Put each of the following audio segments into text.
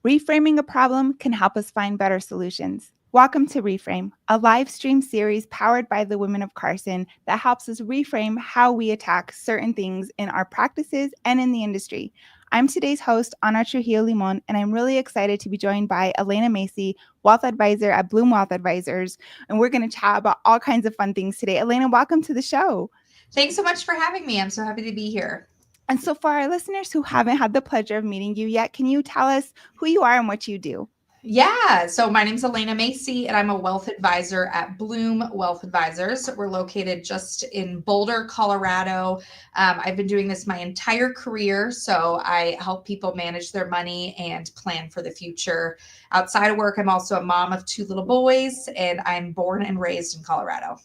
Reframing a problem can help us find better solutions. Welcome to ReFrame, a live stream series powered by the Women of Carson that helps us reframe how we attack certain things in our practices and in the industry. I'm today's host, Ana Trujillo Limon, and I'm really excited to be joined by Alana Macy, Wealth Advisor at Bloom Wealth Advisors. And we're going to chat about all kinds of fun things today. Alana, welcome to the show. Thanks so much for having me. I'm so happy to be here. And so, for our listeners who haven't had the pleasure of meeting you yet, can you tell us who you are and what you do? Yeah, so my name's Alana Macy, and I'm a wealth advisor at Bloom Wealth Advisors. We're located just in Boulder, Colorado. I've been doing this my entire career, so I help people manage their money and plan for the future. Outside of work, I'm also a mom of 2 little boys, and I'm born and raised in Colorado.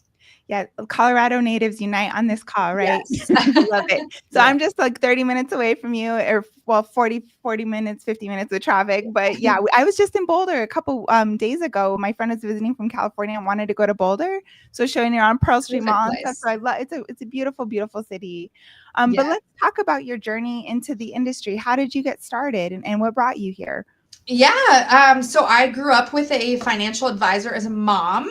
Yeah, Colorado natives unite on this call, right? Yes. Love it. So Yeah. I'm just like 30 minutes away from you, or well, 40 minutes, 50 minutes of traffic. But yeah, I was just in Boulder a couple days ago. My friend was visiting from California and wanted to go to Boulder. So showing her on Pearl Street Perfect Mall and stuff. place. So I love it's a beautiful, beautiful city. But Yeah. let's talk about your journey into the industry. How did you get started and what brought you here? Yeah, so I grew up with a financial advisor as a mom.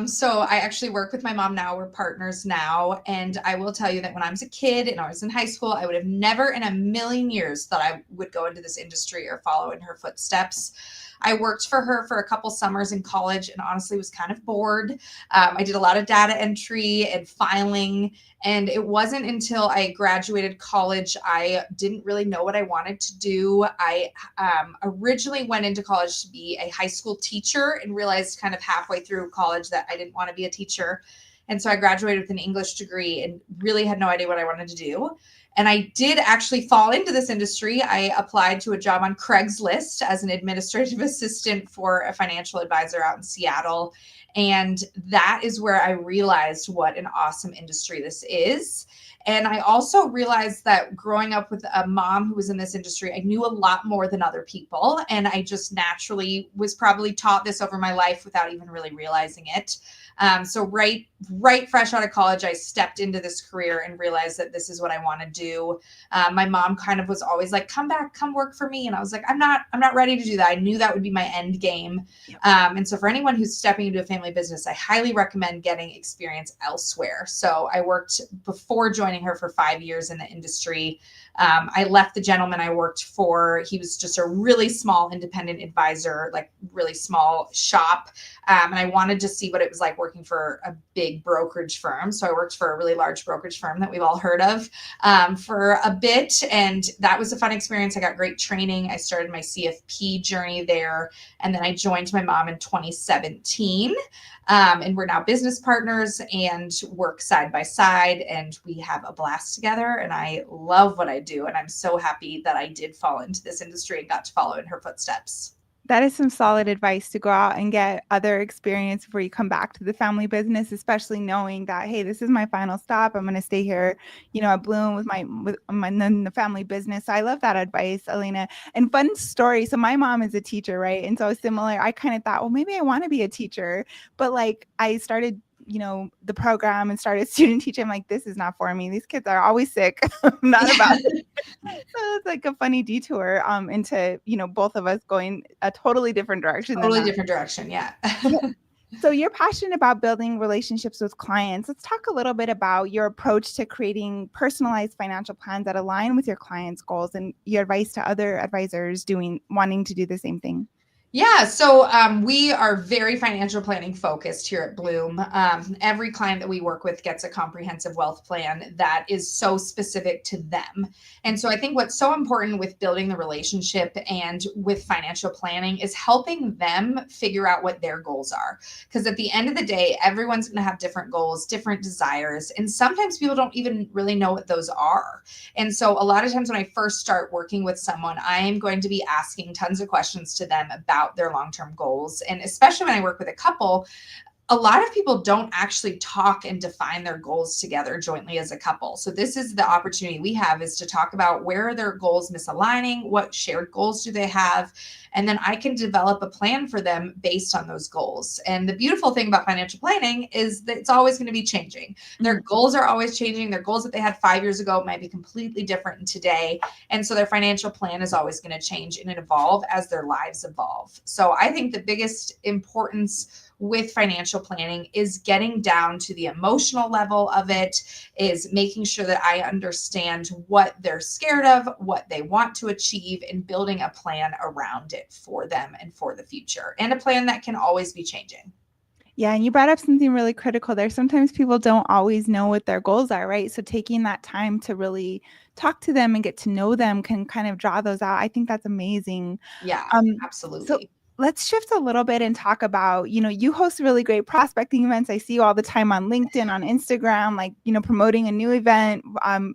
So I actually work with my mom now. We're partners now. And I will tell you that when I was a kid and I was in high school, I would have never in a million years thought I would go into this industry or follow in her footsteps. I worked for her for a couple summers in college and honestly was kind of bored. I did a lot of data entry and filing. And it wasn't until I graduated college, I didn't really know what I wanted to do. I originally went into college to be a high school teacher and realized kind of halfway through college that I didn't want to be a teacher. And so I graduated with an English degree and really had no idea what I wanted to do. And I did actually fall into this industry. I applied to a job on Craigslist as an administrative assistant for a financial advisor out in Seattle. And that is where I realized what an awesome industry this is. And I also realized that growing up with a mom who was in this industry, I knew a lot more than other people. And I just naturally was probably taught this over my life without even really realizing it. So right fresh out of college, I stepped into this career and realized that this is what I want to do. My mom kind of was always like, come back, come work for me. And I was like, I'm not ready to do that. I knew that would be my end game. And so for anyone who's stepping into a family business, I highly recommend getting experience elsewhere. So I worked before joining her for 5 years in the industry. I left the gentleman I worked for. He was just a really small independent advisor, like really small shop. And I wanted to see what it was like working for a big brokerage firm. So I worked for a really large brokerage firm that we've all heard of for a bit. And that was a fun experience. I got great training. I started my CFP journey there. And then I joined my mom in 2017. And we're now business partners and work side by side. And we have a blast together. And I love what I do. And I'm so happy that I did fall into this industry and got to follow in her footsteps. That is some solid advice to go out and get other experience before you come back to the family business, especially knowing that, hey, this is my final stop. I'm going to stay here, at Bloom with the family business. So I love that advice, Alana. And fun story. So my mom is a teacher, right? And so similar, I kind of thought, well, maybe I want to be a teacher, but like I started the program and started student teaching. I'm like, this is not for me. These kids are always sick. I'm not about it. So it's like a funny detour into, both of us going a totally different direction. Totally different direction. Yeah. So you're passionate about building relationships with clients. Let's talk a little bit about your approach to creating personalized financial plans that align with your clients' goals and your advice to other advisors wanting to do the same thing. Yeah, so we are very financial planning focused here at Bloom. Every client that we work with gets a comprehensive wealth plan that is so specific to them. And so I think what's so important with building the relationship and with financial planning is helping them figure out what their goals are. Because at the end of the day, everyone's going to have different goals, different desires. And sometimes people don't even really know what those are. And so a lot of times when I first start working with someone, I am going to be asking tons of questions to them about their long-term goals. And especially when I work with a couple, a lot of people don't actually talk and define their goals together jointly as a couple. So this is the opportunity we have, is to talk about where are their goals misaligning, what shared goals do they have, and then I can develop a plan for them based on those goals. And the beautiful thing about financial planning is that it's always going to be changing. Their goals are always changing. Their goals that they had 5 years ago might be completely different today. And so their financial plan is always going to change and evolve as their lives evolve. So I think the biggest importance with financial planning is getting down to the emotional level of it, is making sure that I understand what they're scared of, what they want to achieve, and building a plan around it for them and for the future, and a plan that can always be changing. Yeah, and you brought up something really critical there. Sometimes people don't always know what their goals are, right? So taking that time to really talk to them and get to know them can kind of draw those out. I think that's amazing. Yeah, So absolutely. let's shift a little bit and talk about, you host really great prospecting events. I see you all the time on LinkedIn, on Instagram, like, promoting a new event,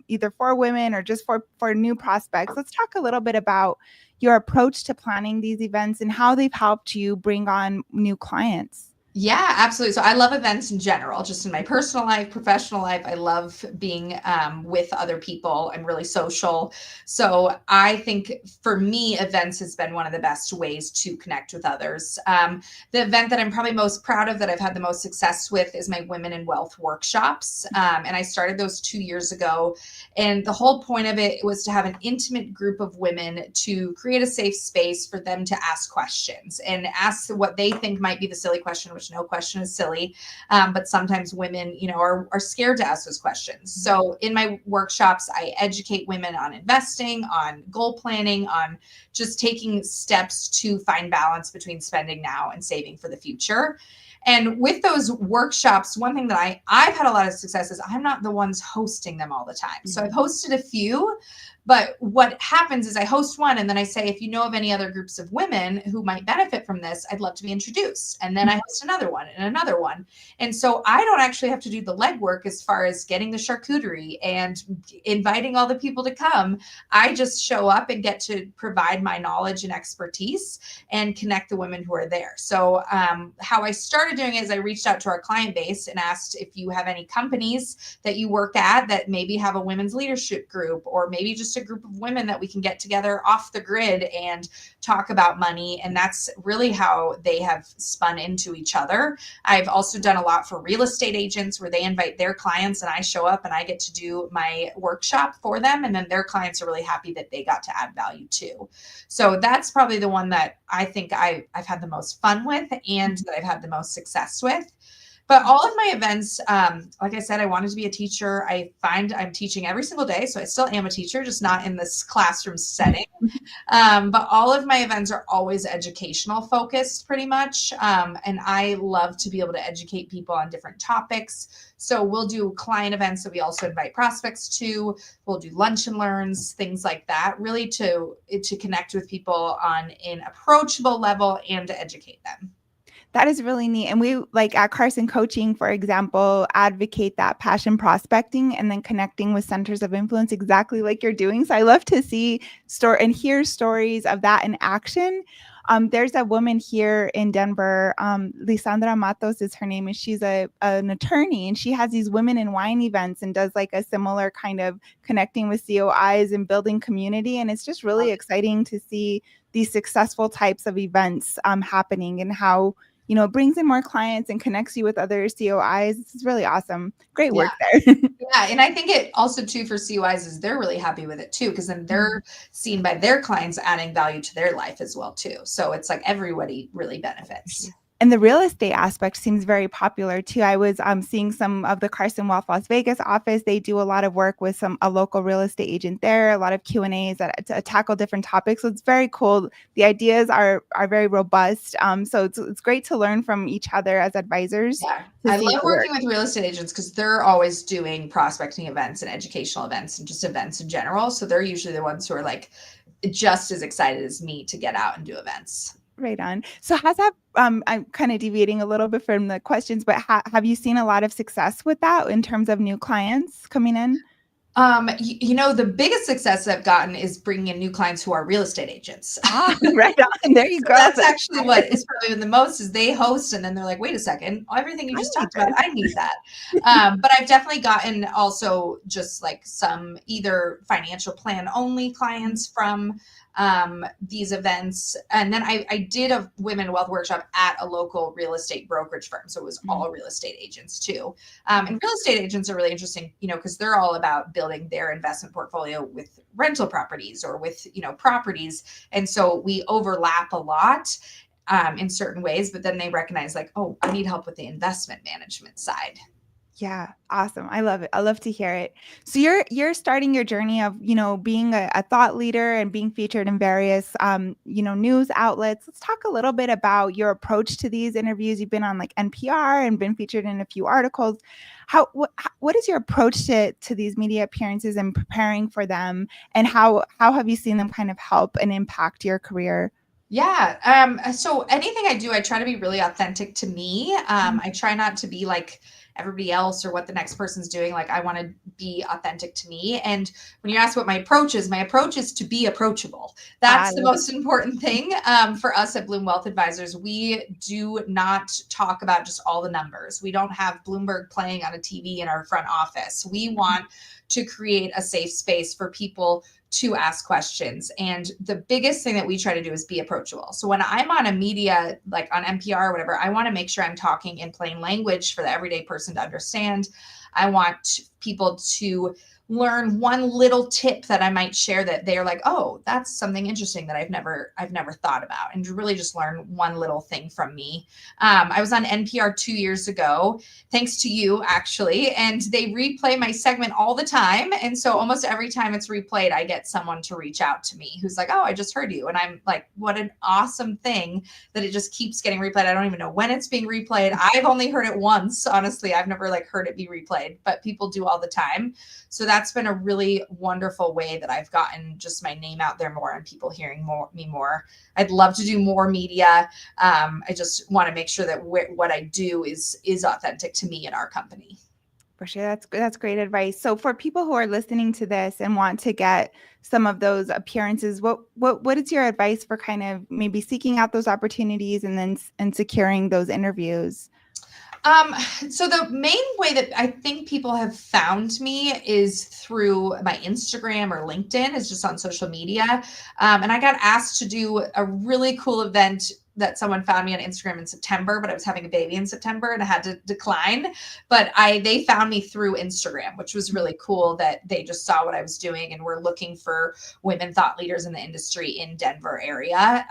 either for women or just for new prospects. Let's talk a little bit about your approach to planning these events and how they've helped you bring on new clients. Yeah, absolutely. So I love events in general, just in my personal life, professional life. I love being with other people. I'm really social. So I think for me, events has been one of the best ways to connect with others. The event that I'm probably most proud of, that I've had the most success with, is my Women in Wealth workshops. And I started those 2 years ago. And the whole point of it was to have an intimate group of women, to create a safe space for them to ask questions and ask what they think might be the silly question, which no question is silly. But sometimes women, are scared to ask those questions. So in my workshops, I educate women on investing, on goal planning, on just taking steps to find balance between spending now and saving for the future. And with those workshops, one thing that I've had a lot of success is I'm not the ones hosting them all the time. So I've hosted a few, but what happens is I host one and then I say, if you know of any other groups of women who might benefit from this, I'd love to be introduced. And then I host another one and another one. And so I don't actually have to do the legwork as far as getting the charcuterie and inviting all the people to come. I just show up and get to provide my knowledge and expertise and connect the women who are there. So how I started doing it is I reached out to our client base and asked if you have any companies that you work at that maybe have a women's leadership group, or maybe just a group of women that we can get together off the grid and talk about money. And that's really how they have spun into each other. I've also done a lot for real estate agents, where they invite their clients and I show up and I get to do my workshop for them. And then their clients are really happy that they got to add value too. So that's probably the one that I think I've had the most fun with and that I've had the most success with. But all of my events, like I said, I wanted to be a teacher. I find I'm teaching every single day. So I still am a teacher, just not in this classroom setting. But all of my events are always educational focused, pretty much. And I love to be able to educate people on different topics. So we'll do client events that we also invite prospects to. We'll do lunch and learns, things like that, really to connect with people on an approachable level and to educate them. That is really neat. And we, like at Carson Coaching, for example, advocate that passion prospecting and then connecting with centers of influence, exactly like you're doing. So I love to see and hear stories of that in action. There's a woman here in Denver, Lisandra Matos is her name, and she's an attorney, and she has these women in wine events and does like a similar kind of connecting with COIs and building community. And it's just really exciting to see these successful types of events happening, and how it brings in more clients and connects you with other COIs. This is really awesome. Great work there. Yeah. And I think it also too for COIs is they're really happy with it too, because then they're seen by their clients adding value to their life as well too. So it's like everybody really benefits. And the real estate aspect seems very popular too. I was seeing some of the Carson Wealth Las Vegas office. They do a lot of work with a local real estate agent there, a lot of Q&As to tackle different topics. So it's very cool. The ideas are very robust. So it's great to learn from each other as advisors. Yeah. I love working with real estate agents because they're always doing prospecting events and educational events and just events in general. So they're usually the ones who are like just as excited as me to get out and do events. Right on. So has that, I'm kind of deviating a little bit from the questions, but have you seen a lot of success with that in terms of new clients coming in? The biggest success I've gotten is bringing in new clients who are real estate agents. Ah, right on. There you So go. that's actually what is probably been the most is they host and then they're like, wait a second, everything you I just need talked about, this. I need that. But I've definitely gotten also just like some either financial plan only clients from these events. And then I did a women wealth workshop at a local real estate brokerage firm. So it was Mm, all real estate agents too. mm. And real estate agents are really interesting, because they're all about building their investment portfolio with rental properties or with, properties. And so we overlap a lot in certain ways, but then they recognize like, oh, I need help with the investment management side. Yeah, awesome. I love it. I love to hear it. So you're starting your journey of, being a thought leader and being featured in various news outlets. Let's talk a little bit about your approach to these interviews. You've been on like NPR and been featured in a few articles. What is your approach to these media appearances and preparing for them, and how have you seen them kind of help and impact your career? Yeah. So anything I do, I try to be really authentic to me. I try not to be like everybody else or what the next person's doing. Like I want to be authentic to me. And when you ask what my approach is to be approachable. I That's the love most important thing for us at Bloom Wealth Advisors. We do not talk about just all the numbers. We don't have Bloomberg playing on a TV in our front office. We want to create a safe space for people to ask questions. And the biggest thing that we try to do is be approachable. So when I'm on a media, like on NPR or whatever, I want to make sure I'm talking in plain language for the everyday person to understand. I want people to learn one little tip that I might share that they're like, oh, that's something interesting that I've never thought about, and to really just learn one little thing from me. I was on NPR 2 years ago, thanks to you actually, and they replay my segment all the time. And so almost every time it's replayed, I get someone to reach out to me who's like, oh, I just heard you. And I'm like, what an awesome thing that it just keeps getting replayed. I don't even know when it's being replayed. I've only heard it once. Honestly, I've never like heard it be replayed, but people do all the time. So that's been a really wonderful way that I've gotten just my name out there more and people hearing me more. I'd love to do more media. I just want to make sure that what I do is authentic to me and our company. For sure. That's great advice. So for people who are listening to this and want to get some of those appearances, what is your advice for kind of maybe seeking out those opportunities and then and securing those interviews? So the main way that I think people have found me is through my Instagram or LinkedIn, is just on social media. And I got asked to do a really cool event that someone found me on Instagram in September, but I was having a baby in September and I had to decline. But they found me through Instagram, which was really cool that they just saw what I was doing and were looking for women thought leaders in the industry in Denver area.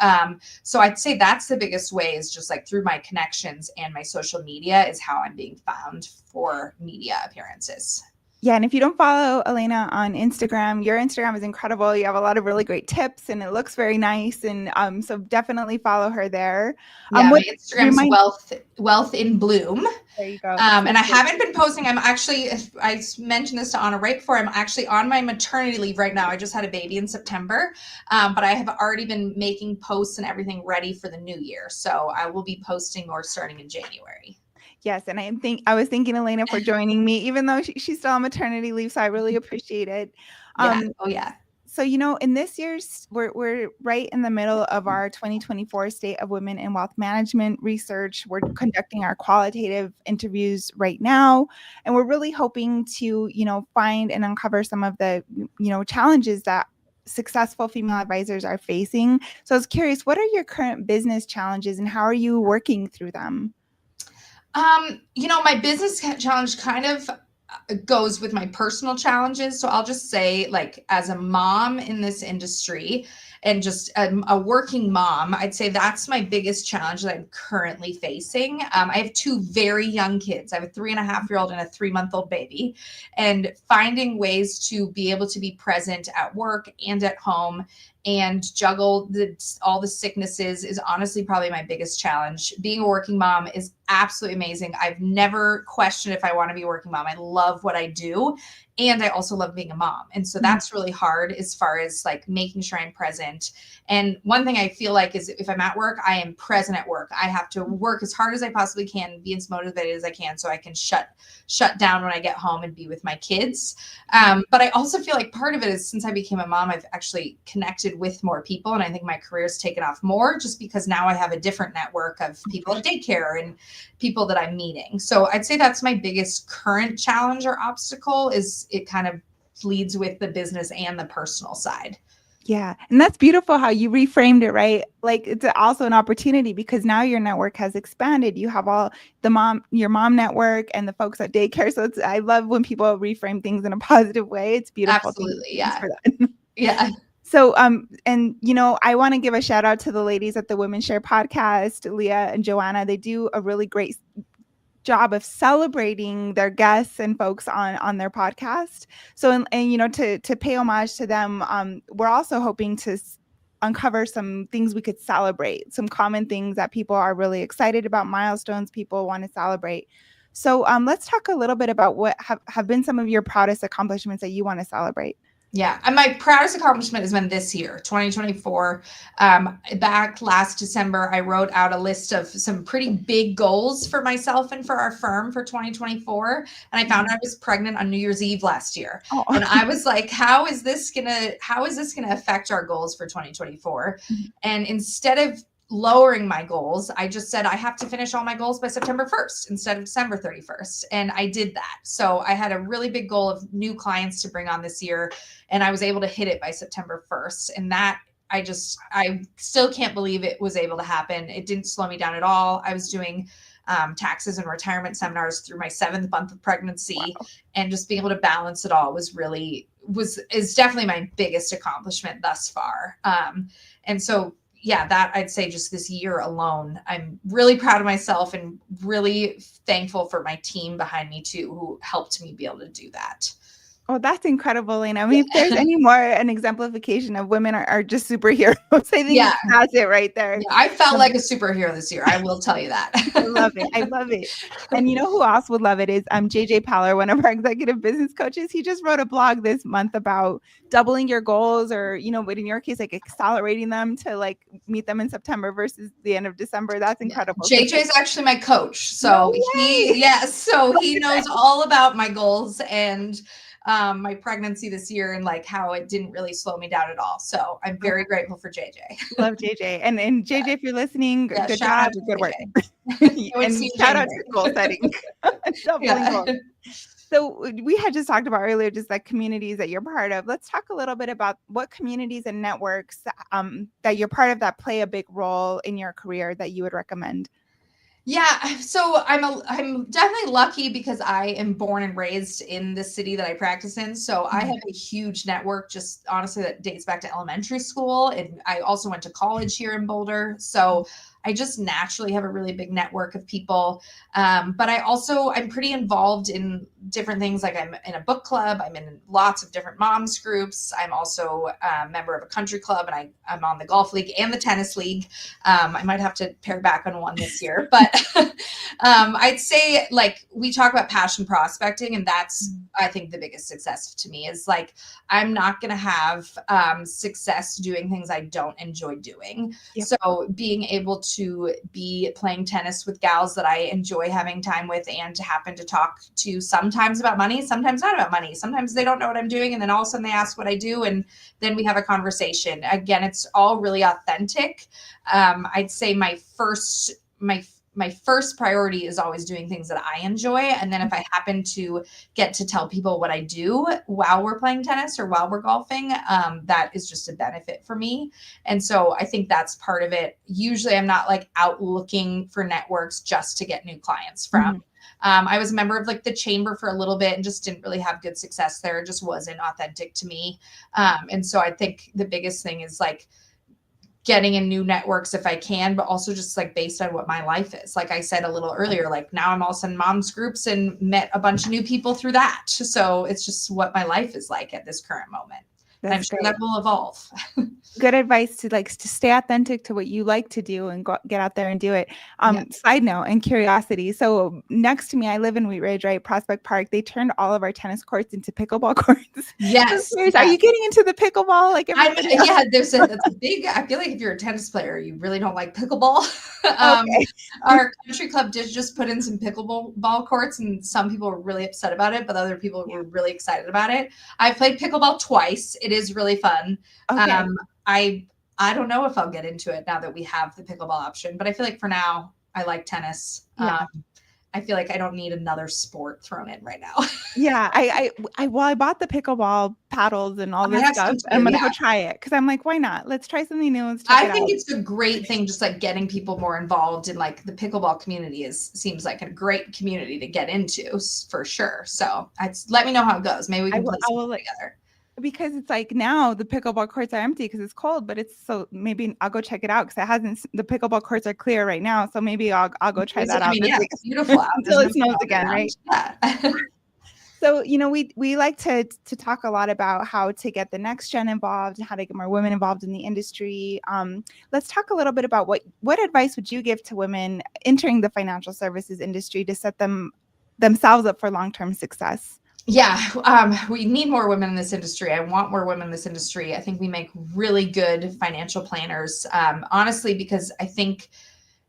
So I'd say that's the biggest way, is just like through my connections and my social media is how I'm being found for media appearances. Yeah, and if you don't follow Alana on Instagram, your Instagram is incredible. You have a lot of really great tips, and it looks very nice. And so definitely follow her there. Yeah, my What Instagram's remind? wealth in bloom. There you go. And I haven't been posting. I'm actually, I mentioned this to Anna right before, I'm actually on my maternity leave right now. I just had a baby in September, but I have already been making posts and everything ready for the new year. So I will be posting more starting in January. Yes, and I was thanking Elena for joining me, even though she's still on maternity leave. So I really appreciate it. Yeah. Um, Oh, yeah. so in this year's, we're right in the middle of our 2024 State of Women in Wealth Management research. We're conducting our qualitative interviews right now, and we're really hoping to find and uncover some of the challenges that successful female advisors are facing. So I was curious, what are your current business challenges, and how are you working through them? My business challenge kind of goes with my personal challenges. So I'll just say, like, as a mom in this industry and just a working mom, I'd say that's my biggest challenge that I'm currently facing. I have two very young kids. I have a 3.5-year-old and a 3-month-old baby, and finding ways to be able to be present at work and at home and juggle all the sicknesses is honestly probably my biggest challenge. Being a working mom is absolutely amazing. I've never questioned if I want to be a working mom. I love what I do. And I also love being a mom. And so that's really hard as far as like making sure I'm present. And one thing I feel like is if I'm at work, I am present at work. I have to work as hard as I possibly can, be as motivated as I can so I can shut down when I get home and be with my kids. But I also feel like part of it is since I became a mom, I've actually connected with more people. And I think my career's taken off more just because now I have a different network of people at daycare and people that I'm meeting. So I'd say that's my biggest current challenge or obstacle is it kind of leads with the business and the personal side. Yeah. And that's beautiful how you reframed it, right? Like it's also an opportunity because now your network has expanded. You have all your mom network and the folks at daycare. So I love when people reframe things in a positive way. It's beautiful. Absolutely. Yeah. For that. Yeah. So, and I want to give a shout out to the ladies at the Women Share podcast, Leah and Joanna. They do a really great job of celebrating their guests and folks on their podcast. So, and to pay homage to them, we're also hoping to uncover some things we could celebrate, some common things that people are really excited about, milestones people want to celebrate. So let's talk a little bit about what have been some of your proudest accomplishments that you want to celebrate. Yeah. And my proudest accomplishment has been this year, 2024. Back last December, I wrote out a list of some pretty big goals for myself and for our firm for 2024. And I found out I was pregnant on New Year's Eve last year. Oh. And I was like, how is this gonna affect our goals for 2024? Mm-hmm. And instead of lowering my goals, I just said I have to finish all my goals by September 1st instead of December 31st. And I did that. So I had a really big goal of new clients to bring on this year. And I was able to hit it by September 1st. And that I still can't believe it was able to happen. It didn't slow me down at all. I was doing taxes and retirement seminars through my 7th month of pregnancy. Wow. And just being able to balance it all is definitely my biggest accomplishment thus far. And so yeah, that I'd say just this year alone, I'm really proud of myself and really thankful for my team behind me too, who helped me be able to do that. Oh, that's incredible, Lena. I mean, if there's any more an exemplification of women are just superheroes, I think that's it right there. Yeah, I felt like a superhero this year. I will tell you that. I love it. I love it. And you know who else would love it is JJ Paller, one of our executive business coaches. He just wrote a blog this month about doubling your goals or, but in your case, like accelerating them to like meet them in September versus the end of December. That's incredible. JJ's actually my coach. So he knows all about my goals and my pregnancy this year and like how it didn't really slow me down at all. So I'm very grateful for JJ. Love JJ. And JJ, if you're listening, good job, good work. And shout out to goal setting. So we had just talked about earlier, just like communities that you're part of. Let's talk a little bit about what communities and networks that you're part of that play a big role in your career that you would recommend. Yeah, so I'm definitely lucky because I am born and raised in the city that I practice in. So I have a huge network, just honestly, that dates back to elementary school. And I also went to college here in Boulder. So I just naturally have a really big network of people. But I'm pretty involved in different things. Like I'm in a book club. I'm in lots of different moms groups. I'm also a member of a country club and I'm on the golf league and the tennis league. I might have to pare back on one this year, but I'd say like we talk about passion prospecting and that's, I think the biggest success to me is like, I'm not going to have success doing things I don't enjoy doing. Yep. So being able to be playing tennis with gals that I enjoy having time with and to happen to talk to sometimes about money, sometimes not about money. Sometimes they don't know what I'm doing. And then all of a sudden they ask what I do. And then we have a conversation. Again, it's all really authentic. I'd say my first priority is always doing things that I enjoy. And then if I happen to get to tell people what I do while we're playing tennis or while we're golfing, that is just a benefit for me. And so I think that's part of it. Usually I'm not like out looking for networks just to get new clients from. Mm-hmm. I was a member of like the chamber for a little bit and just didn't really have good success there. It just wasn't authentic to me. And so I think the biggest thing is like getting in new networks if I can, but also just like based on what my life is. Like I said a little earlier, like now I'm also in moms groups and met a bunch of new people through that. So it's just what my life is like at this current moment. And I'm sure that will evolve. good advice to to stay authentic to what you like to do and get out there and do it. Yeah. Side note and curiosity. So next to me, I live in Wheat Ridge, right? Prospect Park. They turned all of our tennis courts into pickleball courts. So I'm Yes. curious, are Yes. you getting into the pickleball like everybody else? Yeah, that's a big, I feel like if you're a tennis player, you really don't like pickleball. Okay. Our country club did just put in some pickleball ball courts, and some people were really upset about it, but other people Yeah. were really excited about it. I've played pickleball twice. It is really fun. Okay. I I don't know if I'll get into it now that we have the pickleball option, but I feel like for now I like tennis. Yeah. I feel like I don't need another sport thrown in right now. Yeah, I bought the pickleball paddles and all I this have stuff. some And I'm too. gonna Yeah. go try it because I'm like, why not? Let's try something new. Let's check I it think out. it's a great thing, just like getting people more involved in like the pickleball community seems like a great community to get into for sure. So let me know how it goes. Maybe we can play I something will together. because it's like now the pickleball courts are empty because it's cold, but it's so maybe I'll go check it out because it hasn't the pickleball courts are clear right now. So maybe I'll go try that I out mean, this yeah, week it's beautiful out. There's until no it snows snow again, around. right? Yeah. So, we like to talk a lot about how to get the next gen involved and how to get more women involved in the industry. Let's talk a little bit about what advice would you give to women entering the financial services industry to set themselves up for long-term success? Yeah, we need more women in this industry. I want more women in this industry. I think we make really good financial planners, honestly, because I think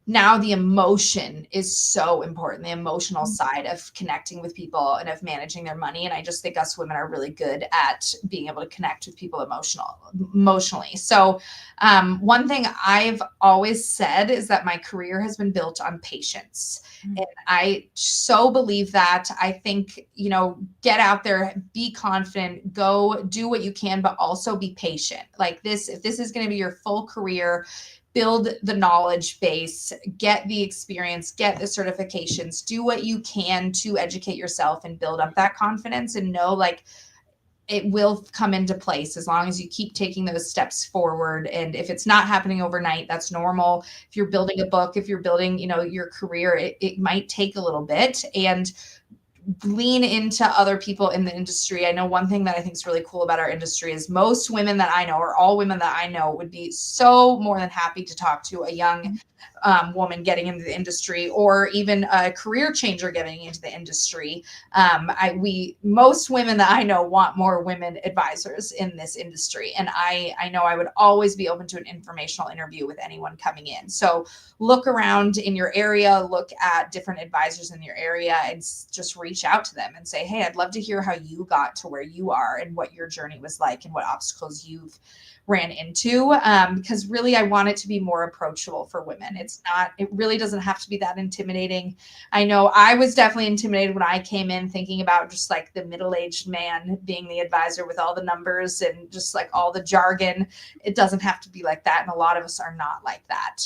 now the emotion is so important, the emotional side of connecting with people and of managing their money. And I just think us women are really good at being able to connect with people emotionally. So one thing I've always said is that my career has been built on patience. And I so believe that. I think, get out there, be confident, go do what you can, but also be patient. Like this, if this is going to be your full career, build the knowledge base, get the experience, get the certifications, do what you can to educate yourself and build up that confidence, and know like it will come into place as long as you keep taking those steps forward. And if it's not happening overnight, that's normal. If you're building a book, if you're building, your career, it might take a little bit. And lean into other people in the industry. I know one thing that I think is really cool about our industry is most women that I know, or all women that I know, would be so more than happy to talk to a young woman getting into the industry, or even a career changer getting into the industry. Most women that I know want more women advisors in this industry, and I know I would always be open to an informational interview with anyone coming in. So look around in your area, look at different advisors in your area, and just reach out to them and say, hey, I'd love to hear how you got to where you are and what your journey was like and what obstacles you've ran into, because really I want it to be more approachable for women. It really doesn't have to be that intimidating. I know I was definitely intimidated when I came in, thinking about just like the middle-aged man being the advisor with all the numbers and just like all the jargon. It doesn't have to be like that, and a lot of us are not like that.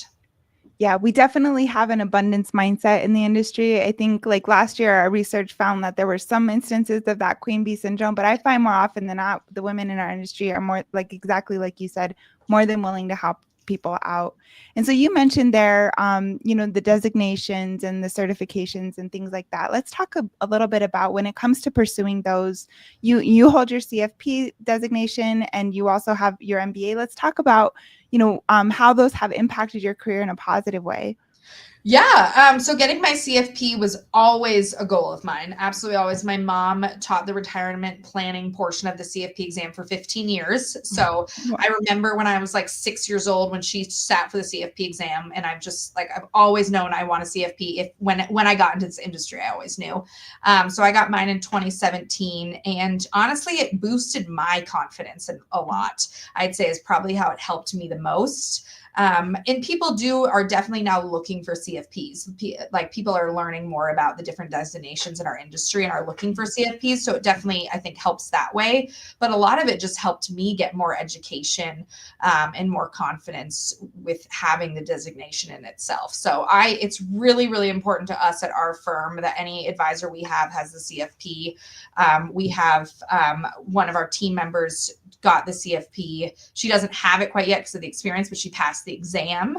Yeah, we definitely have an abundance mindset in the industry. I think like last year, our research found that there were some instances of that queen bee syndrome, but I find more often than not, the women in our industry are more like exactly like you said, more than willing to help people out. And so you mentioned there, the designations and the certifications and things like that. Let's talk a little bit about when it comes to pursuing those. You hold your CFP designation and you also have your MBA. Let's talk about how those have impacted your career in a positive way. Yeah. So getting my CFP was always a goal of mine. Absolutely always. My mom taught the retirement planning portion of the CFP exam for 15 years. So I remember when I was like 6 years old when she sat for the CFP exam, and I've always known I want a CFP. When I got into this industry, I always knew. So I got mine in 2017, and honestly, it boosted my confidence a lot. I'd say is probably how it helped me the most. And people are definitely now looking for CFPs. Like people are learning more about the different designations in our industry and are looking for CFPs. So it definitely, I think, helps that way. But a lot of it just helped me get more education and more confidence with having the designation in itself. So it's really, really important to us at our firm that any advisor we have has the CFP. We have one of our team members got the CFP. She doesn't have it quite yet because of the experience, but she passed the exam.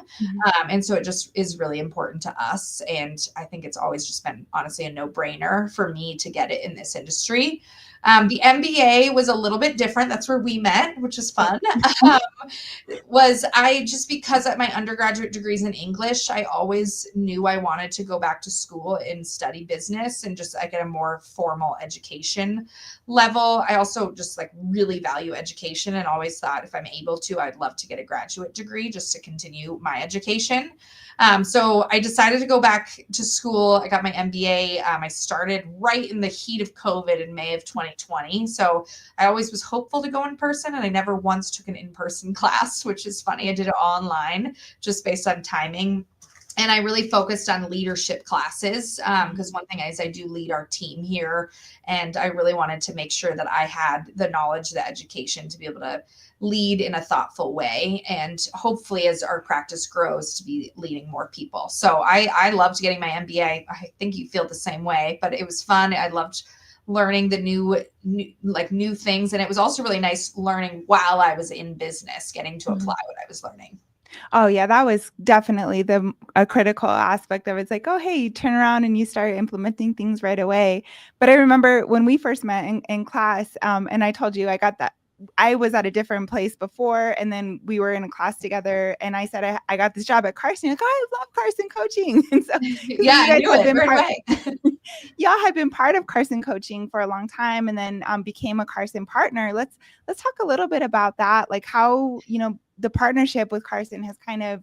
And so it just is really important to us. And I think it's always just been honestly a no-brainer for me to get it in this industry. The MBA was a little bit different. That's where we met, which is fun. Um, was I just because at my undergraduate degrees in English, I always knew I wanted to go back to school and study business and just like at a more formal education level. I also just like really value education and always thought if I'm able to, I'd love to get a graduate degree just to continue my education. So I decided to go back to school. I got my MBA. I started right in the heat of COVID in May of 2020. So I always was hopeful to go in person, and I never once took an in-person class, which is funny. I did it all online just based on timing. And I really focused on leadership classes because one thing is I do lead our team here, and I really wanted to make sure that I had the knowledge, the education to be able to lead in a thoughtful way, and hopefully as our practice grows to be leading more people. So I loved getting my MBA. I think you feel the same way, but it was fun. I loved learning the new things, and it was also really nice learning while I was in business, getting to apply what I was learning. Oh yeah, that was definitely a critical aspect of it. It's like, oh hey, you turn around and you start implementing things right away. But I remember when we first met in class, and I told you I got that. I was at a different place before, and then we were in a class together, and I said I got this job at Carson. Like, oh, I love Carson coaching, and so Yeah, I knew it right away. Y'all had been part of Carson coaching for a long time, and then became a Carson partner. Let's talk a little bit about that, like how the partnership with Carson has kind of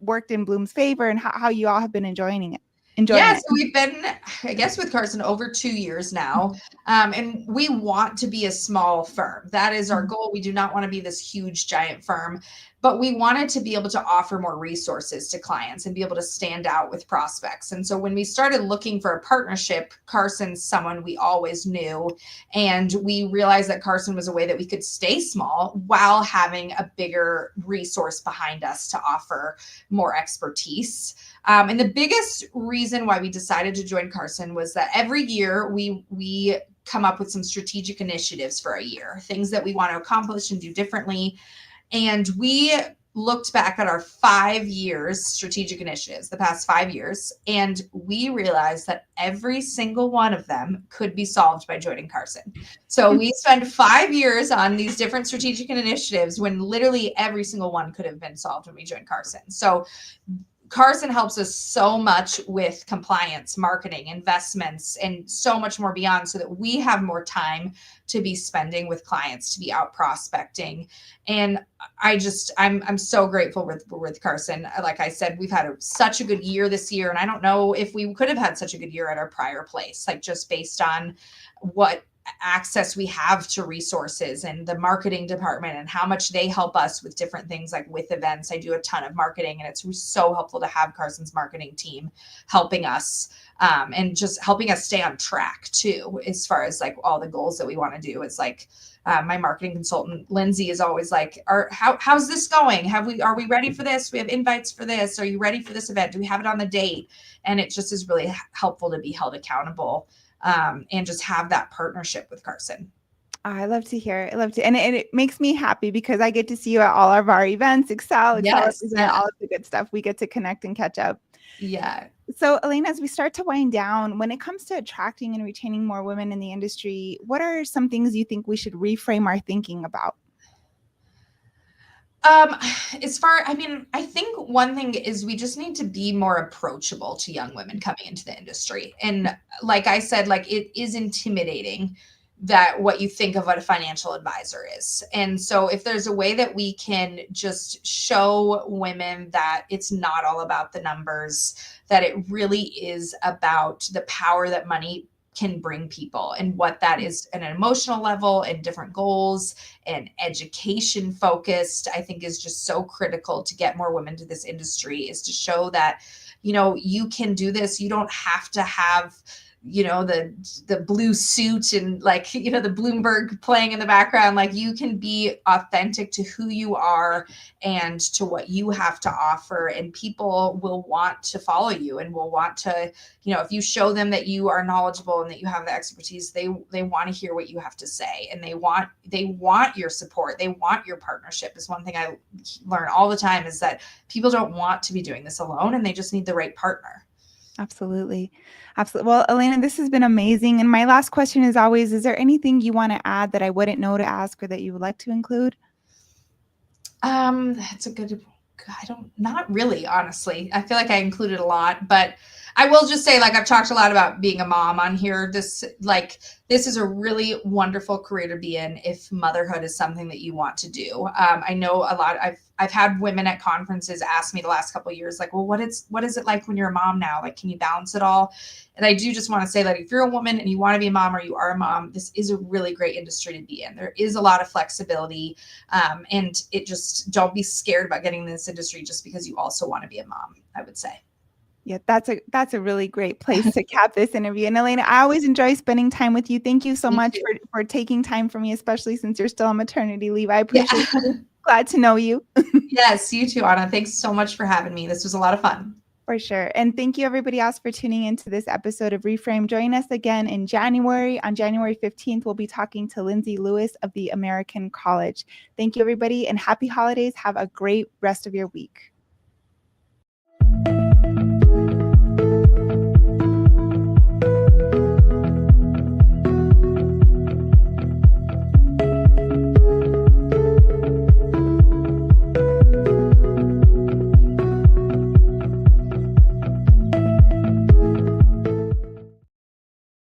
worked in Bloom's favor, and how you all have been enjoying it. So we've been, I guess, with Carson over 2 years now. And we want to be a small firm. That is our goal. We do not want to be this huge, giant firm, but we wanted to be able to offer more resources to clients and be able to stand out with prospects. And so when we started looking for a partnership, Carson's someone we always knew. And we realized that Carson was a way that we could stay small while having a bigger resource behind us to offer more expertise. And the biggest reason why we decided to join Carson was that every year we come up with some strategic initiatives for a year, things that we want to accomplish and do differently. And we looked back at our 5 years strategic initiatives, the past 5 years, and we realized that every single one of them could be solved by joining Carson. So we spent 5 years on these different strategic initiatives when literally every single one could have been solved when we joined Carson. So Carson helps us so much with compliance, marketing, investments, and so much more beyond, so that we have more time to be spending with clients, to be out prospecting. And I'm so grateful with Carson. Like I said, we've had such a good year this year, and I don't know if we could have had such a good year at our prior place, like just based on what access we have to resources and the marketing department and how much they help us with different things, like with events. I do a ton of marketing, and it's so helpful to have Carson's marketing team helping us and just helping us stay on track too, as far as like all the goals that we want to do. It's like my marketing consultant Lindsay is always like, how's this going? Are we ready for this? We have invites for this. Are you ready for this event? Do we have it on the date? And it just is really helpful to be held accountable and just have that partnership with Carson. I love to hear it. I love to, and it makes me happy because I get to see you at all of our events, Excel, Yes, all of the good stuff. We get to connect and catch up. Yeah. So, Alana, as we start to wind down, when it comes to attracting and retaining more women in the industry, what are some things you think we should reframe our thinking about? I think one thing is we just need to be more approachable to young women coming into the industry. And like I said, like it is intimidating that what you think of what a financial advisor is. And so if there's a way that we can just show women that it's not all about the numbers, that it really is about the power that money can bring people and what that is at an emotional level and different goals and education focused, I think is just so critical to get more women to this industry, is to show that, you can do this. You don't have to have the blue suit and like, the Bloomberg playing in the background. Like you can be authentic to who you are and to what you have to offer, and people will want to follow you and will want to, if you show them that you are knowledgeable and that you have the expertise, they want to hear what you have to say, and they want your support. They want your partnership. Is one thing I learn all the time, is that people don't want to be doing this alone, and they just need the right partner. Absolutely. Absolutely. Well, Alana, this has been amazing. And my last question is always, is there anything you want to add that I wouldn't know to ask or that you would like to include? That's a good. Not really, honestly. I feel like I included a lot, but I will just say, like, I've talked a lot about being a mom on here. This is a really wonderful career to be in if motherhood is something that you want to do. I know a lot. I've had women at conferences ask me the last couple of years, like, well, what is it like when you're a mom now? Like, can you balance it all? And I do just want to say that if you're a woman and you want to be a mom or you are a mom, this is a really great industry to be in. There is a lot of flexibility. And it just, don't be scared about getting in this industry just because you also want to be a mom, I would say. Yeah, that's a really great place to cap this interview. And Alana, I always enjoy spending time with you. Thank you so Me much too. for taking time for me, especially since you're still on maternity leave. I Yeah. appreciate it. Glad to know you. Yes, you too, Anna. Thanks so much for having me. This was a lot of fun. For sure. And thank you, everybody else, for tuning into this episode of ReFrame. Join us again in January. On January 15th, we'll be talking to Lindsay Lewis of the American College. Thank you, everybody, and happy holidays. Have a great rest of your week.